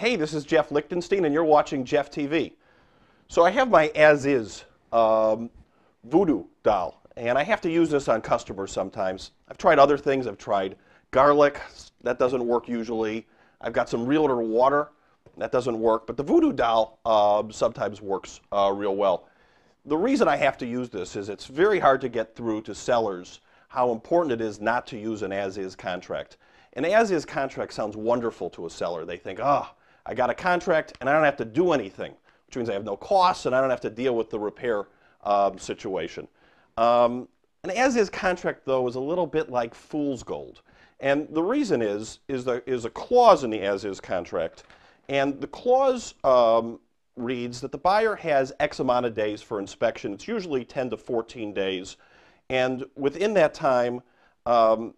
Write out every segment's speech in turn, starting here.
Hey, this is Jeff Lichtenstein, and you're watching JeffTV. So I have my as-is voodoo doll, and I have to use this on customers sometimes. I've tried other things. I've tried garlic. That doesn't work usually. I've got some realtor water. That doesn't work. But the voodoo doll sometimes works real well. The reason I have to use this is it's very hard to get through to sellers how important it is not to use an as-is contract. An as-is contract sounds wonderful to a seller. They think, oh, I got a contract and I don't have to do anything, which means I have no costs and I don't have to deal with the repair situation. An as-is contract, though, is a little bit like fool's gold. And the reason is a clause in the as-is contract. And the clause reads that the buyer has X amount of days for inspection. It's usually 10 to 14 days. And within that time, when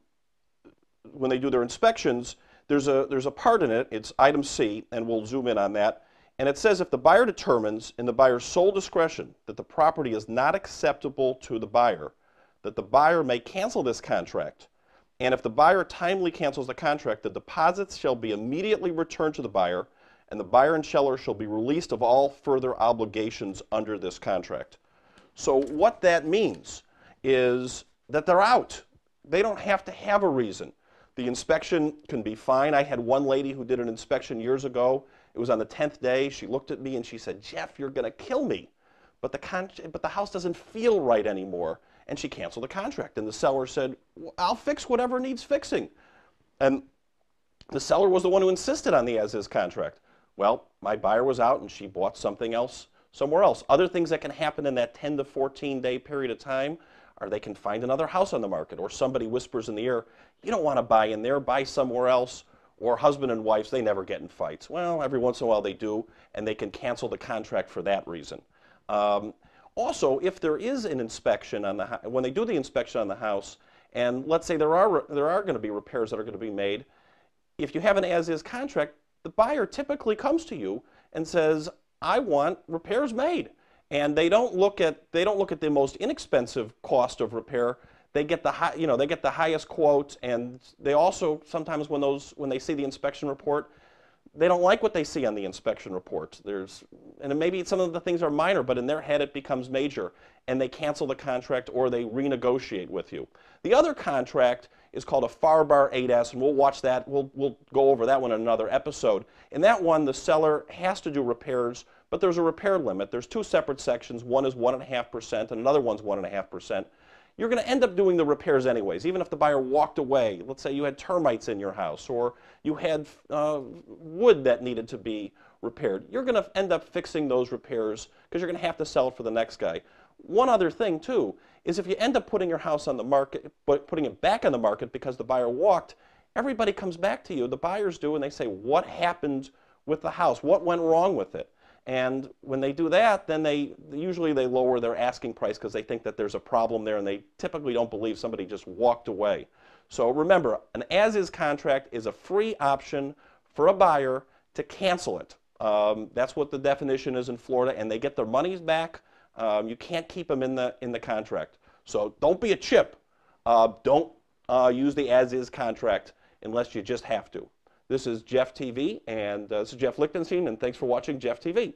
they do their inspections, there's a part in it, it's item C, and we'll zoom in on that. And it says if the buyer determines in the buyer's sole discretion that the property is not acceptable to the buyer, that the buyer may cancel this contract. And if the buyer timely cancels the contract, the deposits shall be immediately returned to the buyer, and the buyer and seller shall be released of all further obligations under this contract. So what that means is that they're out. They don't have to have a reason. The inspection can be fine. I had one lady who did an inspection years ago. It was on the 10th day. She looked at me and she said, "Jeff, you're going to kill me. But the house doesn't feel right anymore." And she canceled the contract. And the seller said, well, "I'll fix whatever needs fixing." And the seller was the one who insisted on the as-is contract. Well, my buyer was out and she bought something else somewhere else. Other things that can happen in that 10 to 14 day period of time are they can find another house on the market, or somebody whispers in the ear, "You don't want to buy in there, buy somewhere else." Or husband and wives, they never get in fights. Well, every once in a while they do, and they can cancel the contract for that reason. Also, if there is an inspection on the when they do the inspection on the house, and let's say there are going to be repairs that are going to be made, if you have an as-is contract, the buyer typically comes to you and says, "I want repairs made." And they don't look at the most inexpensive cost of repair. They get the they get the highest quote, and they also sometimes when they see the inspection report, they don't like what they see on the inspection report. And maybe some of the things are minor, but in their head it becomes major, and they cancel the contract or they renegotiate with you. The other contract is called a FAR/BAR 8S, and we'll watch that. We'll go over that one in another episode. In that one, the seller has to do repairs, but there's a repair limit. There's two separate sections. One is 1.5%, and another one's 1.5%. You're going to end up doing the repairs anyways, even if the buyer walked away. Let's say you had termites in your house, or you had wood that needed to be repaired. You're going to end up fixing those repairs because you're going to have to sell it for the next guy. One other thing, too, is if you end up putting your house on the market, but putting it back on the market because the buyer walked, everybody comes back to you, the buyers do, and they say, "What happened with the house? What went wrong with it?" And when they do that, then usually they lower their asking price because they think that there's a problem there, and they typically don't believe somebody just walked away. So remember, an as-is contract is a free option for a buyer to cancel it. That's what the definition is in Florida, and they get their monies back. You can't keep them in the contract. So don't be a chip. Don't use the as-is contract unless you just have to. This is Jeff TV, and this is Jeff Lichtenstein, and thanks for watching Jeff TV.